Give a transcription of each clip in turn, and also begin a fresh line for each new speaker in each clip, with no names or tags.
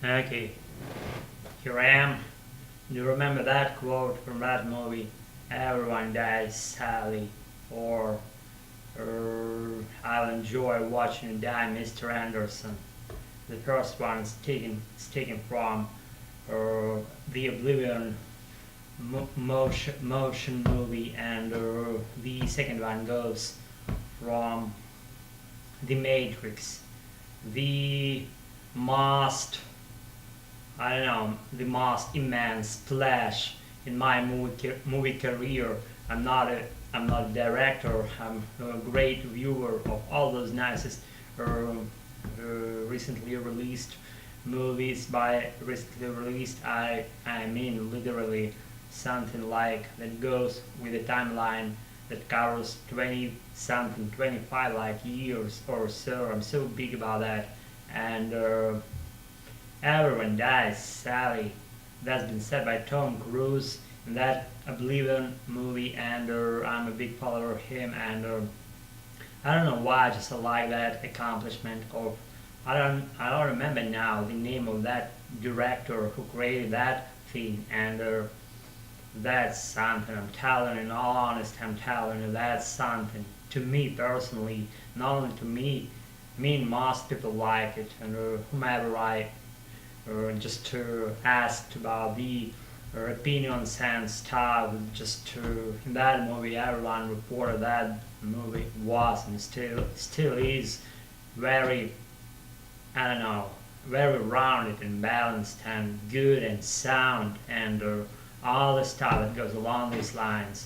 Okay, here I am. Do you remember that quote from that movie? Everyone dies sadly, or I'll enjoy watching you die, Mr. Anderson. The first one is taken from the Oblivion motion movie, and the second one goes from The Matrix. The most I don't know, the most immense splash in my movie career. I'm not a director. I'm a great viewer of all those nicest recently released movies. By recently released, I mean literally something like that goes with a timeline that covers 20 something 25 like years or so. I'm so big about that, and everyone dies, Sally. That's been said by Tom Cruise in that Oblivion movie, and I'm a big follower of him. And I don't know why, I just like that accomplishment of. I don't remember now the name of that director who created that thing, and that's something. I'm telling you, in all honesty, I'm telling you, that's something. To me personally, not only to me, me and most people like it, and whomever I just to ask about the opinions and stuff. Just to in that movie, everyone reported that movie was and still is very, I don't know, very rounded and balanced and good and sound, and all the stuff that goes along these lines.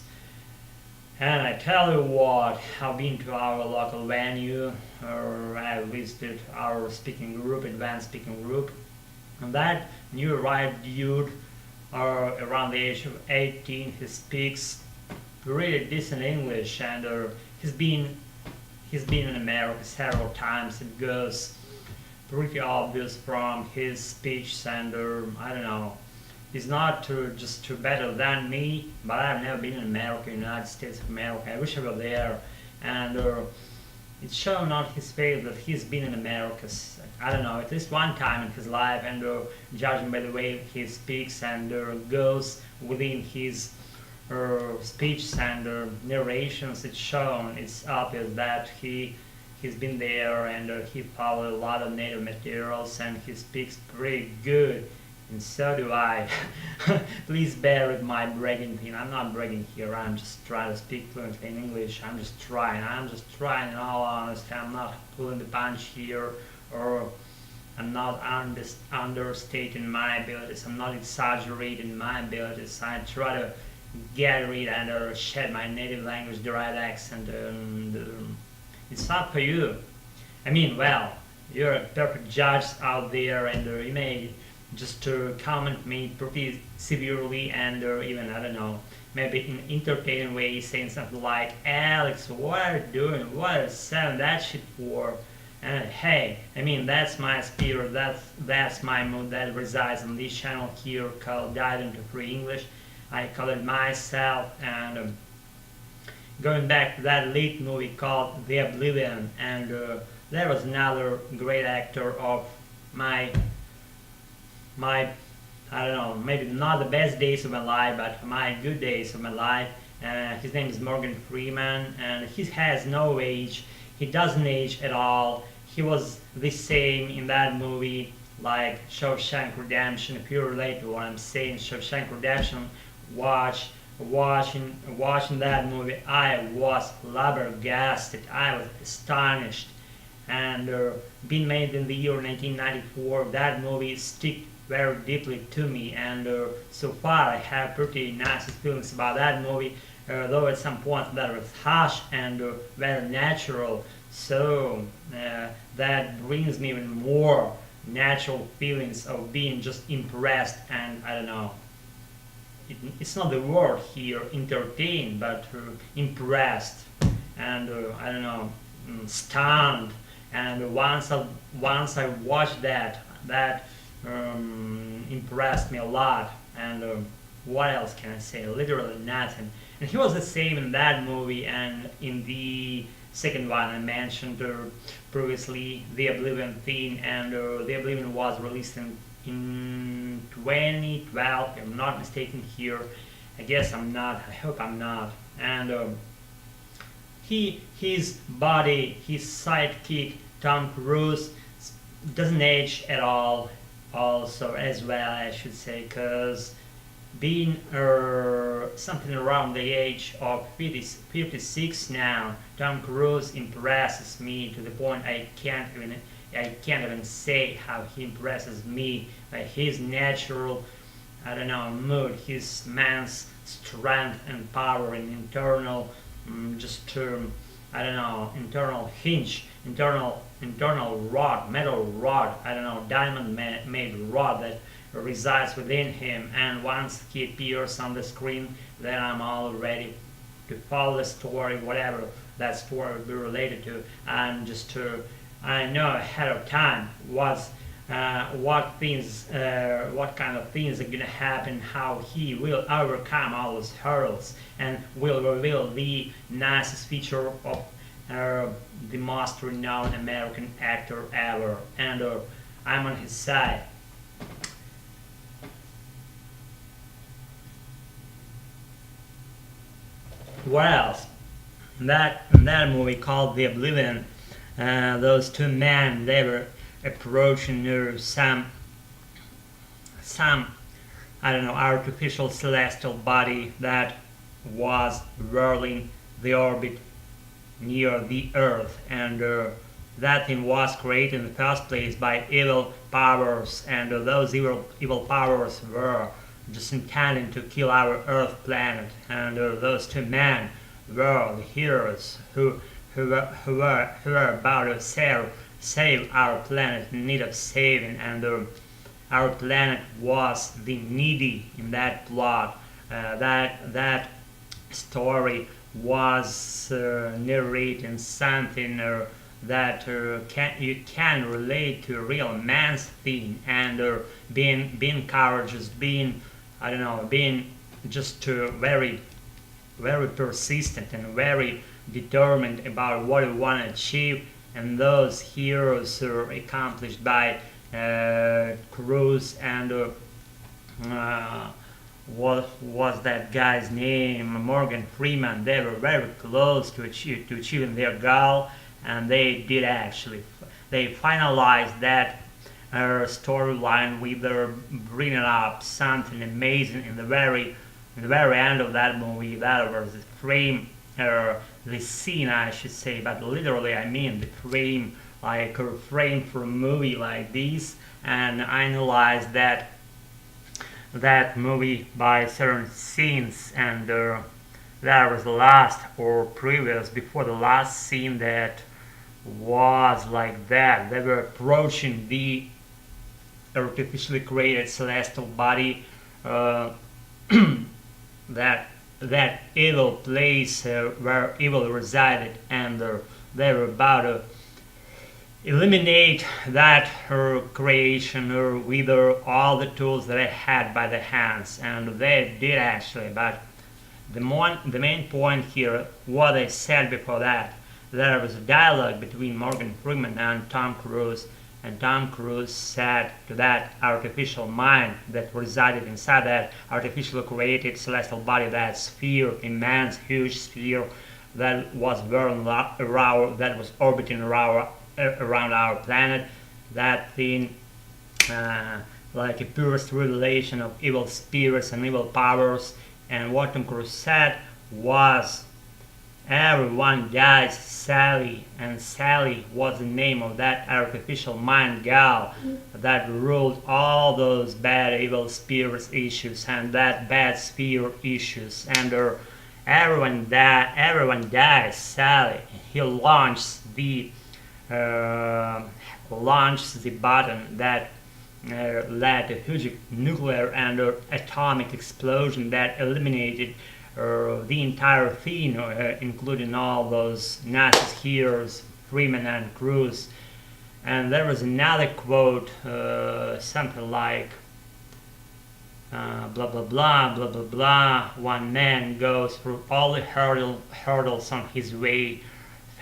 And I tell you what, I've been to our local venue, or I visited our speaking group, advanced speaking group, and that new arrived dude, around the age of 18, he speaks really decent English, and he's been in America several times. It goes pretty obvious from his speech, and I don't know. He's not just too better than me, but I've never been in America, United States of America. I wish I were there, and it's shown on his face that he's been in America. I don't know, at least one time in his life, and judging by the way he speaks and goes within his speech and narrations, it's shown, it's obvious that he's been there, and he followed a lot of native materials, and he speaks pretty good, and so do I. Please bear with my bragging thing. I'm not bragging here. I'm just trying to speak fluently in English. I'm just trying. In all honesty. I'm not pulling the punch here, or I'm not understating my abilities. I'm not exaggerating my abilities. I try to get rid and shed my native language derived accent. And it's up for you. I mean, well, you're a perfect judge out there, and you may just to comment me pretty severely, and even, I don't know, maybe in entertaining way, saying something like, Alex, what are you doing? What are you selling that shit for? And hey, I mean, that's my spirit, that's my mood that resides on this channel here called Dive into Free English. I call it myself, and going back to that late movie called The Oblivion, and there was another great actor of my my I don't know, maybe not the best days of my life, but my good days of my life. His name is Morgan Freeman, and he has no age. He doesn't age at all. He was the same in that movie, like Shawshank Redemption. If you relate to what I'm saying, Shawshank Redemption, watching that movie, I was flabbergasted. I was astonished, and being made in the year 1994, that movie stick very deeply to me, and so far I have pretty nice feelings about that movie, though at some point that was harsh and very natural, so that brings me even more natural feelings of being just impressed, and I don't know, it's not the word here, entertained, but impressed, and I don't know, stunned, and once I watched that impressed me a lot, and what else can I say? Literally nothing. And he was the same in that movie and in the second one I mentioned, previously the Oblivion theme, and the Oblivion was released in 2012, if I'm not mistaken here. I guess I'm not, I hope I'm not. And his buddy, his sidekick, Tom Cruise, doesn't age at all, also as well, I should say, because being something around the age of 56 now, Tom Cruise impresses me to the point I can't even say how he impresses me by his natural, I don't know, mood, his man's strength and power and internal, I don't know, internal hinge, internal rod, metal rod, I don't know, diamond made rod that resides within him. And once he appears on the screen, then I'm all ready to follow the story, whatever that story will be related to. And I know ahead of time what kind of things are gonna happen, how he will overcome all those hurdles, and will reveal the nicest feature of the most renowned American actor ever. And I'm on his side. What else? That movie called The Oblivion, those two men, they were approaching some I don't know, artificial celestial body that was whirling the orbit near the Earth, and that thing was created in the first place by evil powers, and those evil powers were just intending to kill our Earth planet, and those two men were the heroes who were about to save our planet in need of saving, and our planet was the needy in that plot. That story was narrating something that you can relate to a real man's thing, and being courageous, being, I don't know, being just very persistent and very determined about what you want to achieve. And those heroes are accomplished by Cruise and what was that guy's name, Morgan Freeman. They were very close to achieving their goal, and they did actually. They finalized that storyline with bringing up something amazing in the very end of that movie. That was the frame, the scene, I should say, but literally I mean the frame, like a frame for a movie like this. And I analyzed that movie by certain scenes, and that was the last or previous before the last scene that was like that. They were approaching the artificially created celestial body, that evil place where evil resided, and they were about to eliminate that creation with all the tools that they had by their hands, and they did actually. But the main point here, what I said before that, there was a dialogue between Morgan Freeman and Tom Cruise, and Tom Cruise said to that artificial mind that resided inside that artificially created celestial body, that sphere, immense, huge sphere that was that was orbiting around our planet, that thing, like a purest revelation of evil spirits and evil powers. And what Tom Cruise said was, everyone dies Sally, and Sally was the name of that artificial mind gal that ruled all those bad evil spirits issues and that bad sphere issues, and everyone dies Sally. He launched the button that led to a huge nuclear and atomic explosion that eliminated the entire thing, including all those Nazi heroes, Freeman and Cruise. And there was another quote, something like, blah blah blah, blah blah blah. One man goes through all the hurdles on his way,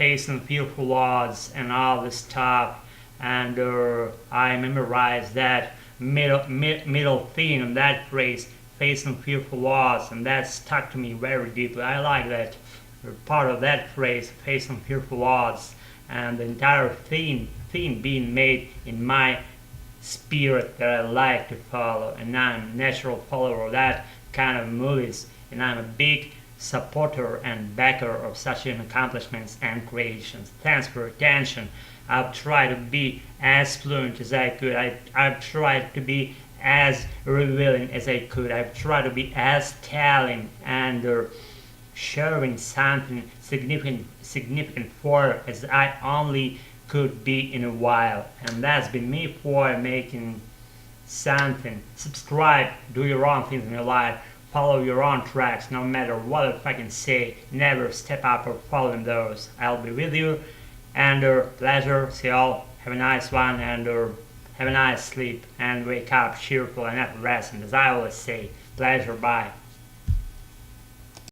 facing fearful odds and all this stuff, and I memorized that middle thing and that phrase, facing fearful odds, and that stuck to me very deeply. I like that part of that phrase, facing fearful odds, and the entire theme being made in my spirit that I like to follow, and I'm a natural follower of that kind of movies, and I'm a big supporter and backer of such accomplishments and creations. Thanks for attention. I've tried to be as fluent as I could. I've tried to be as revealing as I could. I've tried to be as telling and sharing something significant for as I only could be in a while. And that's been me for making something. Subscribe, do your own things in your life, follow your own tracks, no matter what if I can say. Never step up or following those. I'll be with you, and pleasure. See y'all. Have a nice one, and have a nice sleep, and wake up cheerful and effervescent, as I always say. Pleasure. Bye.